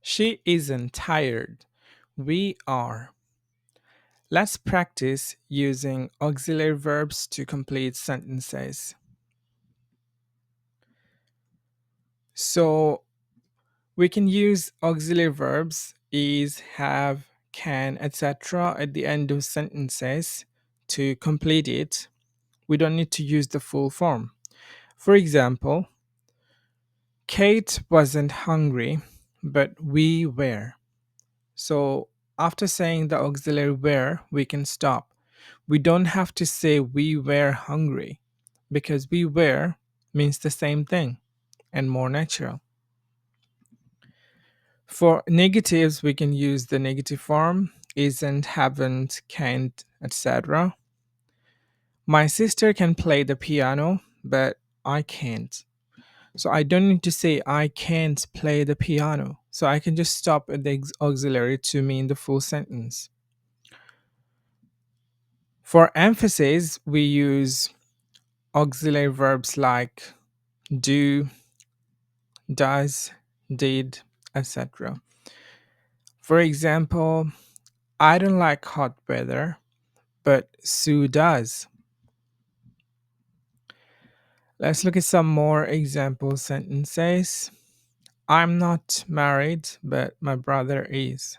She isn't tired. We are. Let's practice using auxiliary verbs to complete sentences. So we can use auxiliary verbs is, have, can, etc. at the end of sentences to complete it. We don't need to use the full form. For example, Kate wasn't hungry, but we were. So after saying the auxiliary were, we can stop. We don't have to say we were hungry because we were means the same thing and more natural. For negatives, we can use the negative form isn't, haven't, can't, etc. My sister can play the piano, but I can't. So I don't need to say I can't play the piano. So I can just stop at the auxiliary to mean the full sentence. For emphasis, we use auxiliary verbs like do, does, did, etc. For example, I don't like hot weather, but Sue does. Let's look at some more example sentences. I'm not married, but my brother is.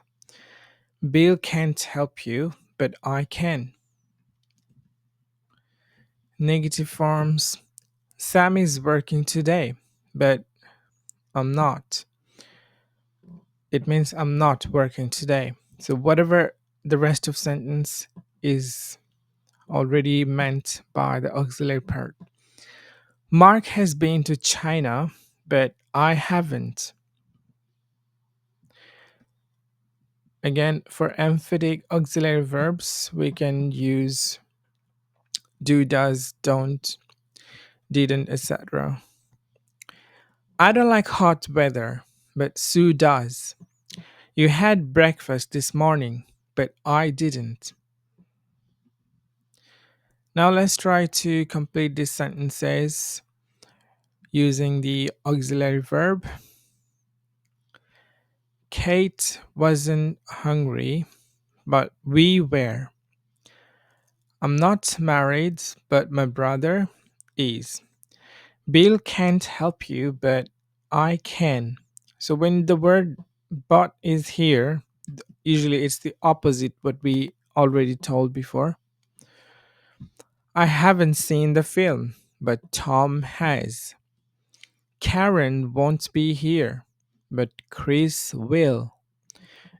Bill can't help you, but I can. Negative forms. Sam is working today, but I'm not. It means I'm not working today. So whatever the rest of sentence is already meant by the auxiliary part. Mark has been to China, but I haven't. Again, for emphatic auxiliary verbs, we can use do, does, don't, didn't, etc. I don't like hot weather, but Sue does. You had breakfast this morning, but I didn't. Now let's try to complete these sentences using the auxiliary verb. Kate wasn't hungry, but we were. I'm not married, but my brother is. Bill can't help you, but I can. So when the word but is here, usually it's the opposite what we already told before. I haven't seen the film, but Tom has. Karen won't be here, but Chris will.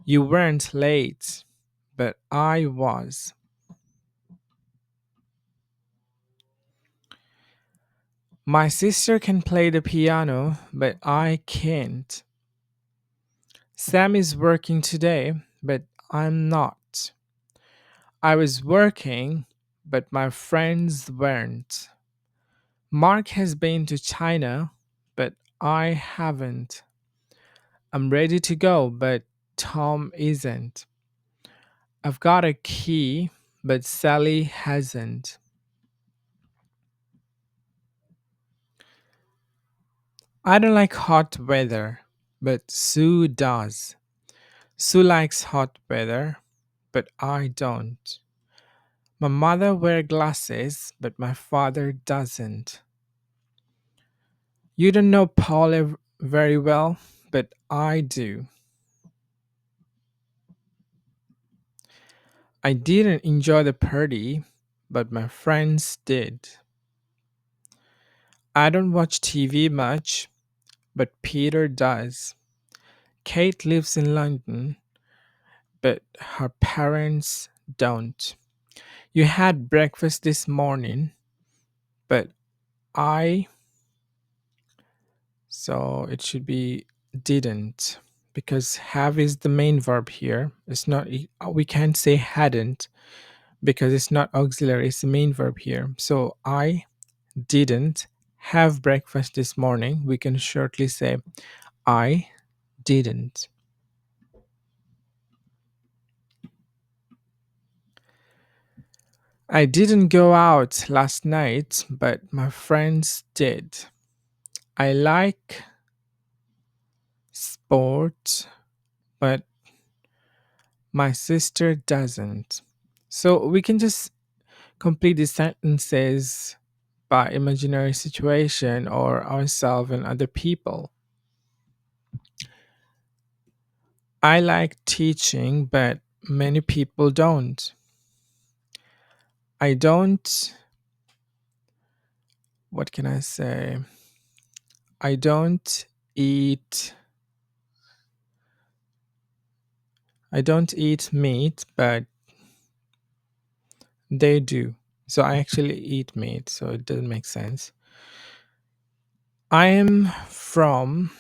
You weren't late, but I was. My sister can play the piano, but I can't. Sam is working today, but I'm not. I was working, but my friends weren't. Mark has been to China, but I haven't. I'm ready to go, but Tom isn't. I've got a key, but Sally hasn't. I don't like hot weather, but Sue does. Sue likes hot weather, but I don't. My mother wears glasses, but my father doesn't. You don't know Paul very well, but I do. I didn't enjoy the party, but my friends did. I don't watch TV much, but Peter does. Kate lives in London, but her parents don't. You had breakfast this morning, but I, so it should be didn't because have is the main verb here. It's not, we can't say hadn't because it's not auxiliary, it's the main verb here. So I didn't have breakfast this morning. We can shortly say I didn't. I didn't go out last night, but my friends did. I like sport, but my sister doesn't. So we can just complete the sentences by imaginary situation or ourselves and other people. I like teaching, but many people don't. I don't, what can I say? I don't eat I don't eat meat, but they do. So I actually eat meat, so it doesn't make sense. I am from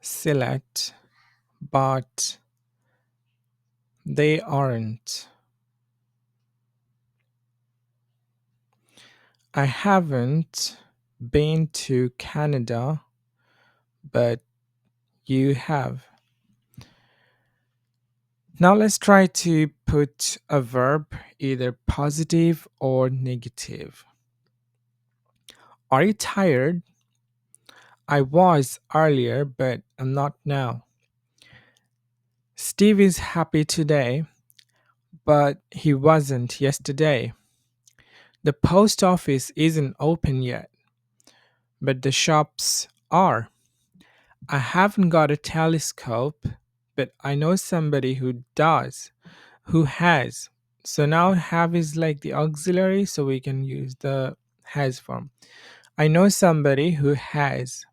Sylhet, but they aren't. I haven't been to Canada, but you have. Now let's try to put a verb either positive or negative. Are you tired? I was earlier, but I'm not now. Steve is happy today, but he wasn't yesterday. The post office isn't open yet, but the shops are. I haven't got a telescope, but I know somebody who does, who has. So now have is like the auxiliary, so we can use the has form. I know somebody who has.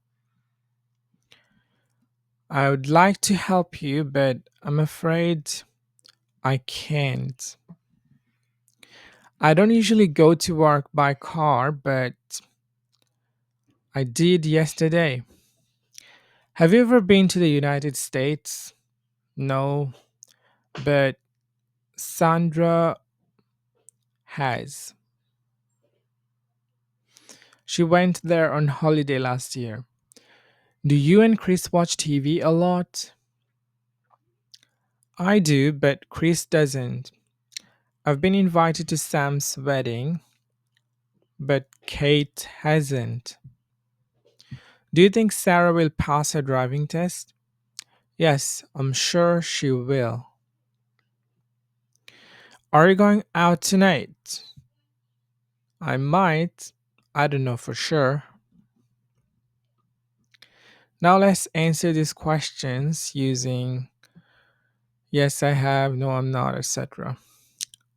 I would like to help you, but I'm afraid I can't. I don't usually go to work by car, but I did yesterday. Have you ever been to the United States? No, but Sandra has. She went there on holiday last year. Do you and Chris watch TV a lot? I do, but Chris doesn't. I've been invited to Sam's wedding, but Kate hasn't. Do you think Sarah will pass her driving test? Yes, I'm sure she will. Are you going out tonight? I might. I don't know for sure. Now let's answer these questions using yes, I have, no, I'm not, etc.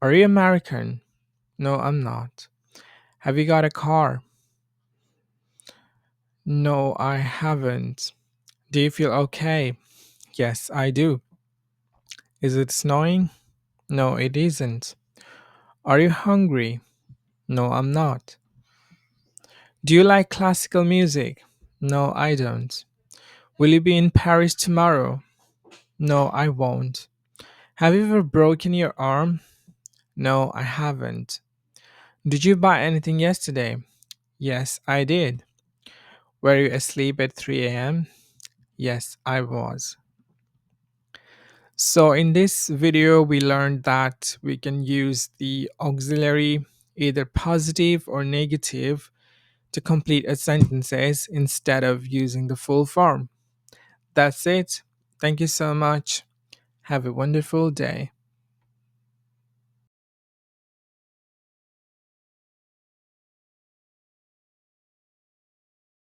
Are you American? No, I'm not. Have you got a car? No, I haven't. Do you feel okay? Yes, I do. Is it snowing? No, it isn't. Are you hungry? No, I'm not. Do you like classical music? No, I don't. Will you be in Paris tomorrow? No, I won't. Have you ever broken your arm? No, I haven't. Did you buy anything yesterday? Yes, I did. Were you asleep at 3 a.m.? Yes, I was. So, in this video, we learned that we can use the auxiliary, either positive or negative, to complete a sentences instead of using the full form. That's it. Thank you so much. Have a wonderful day.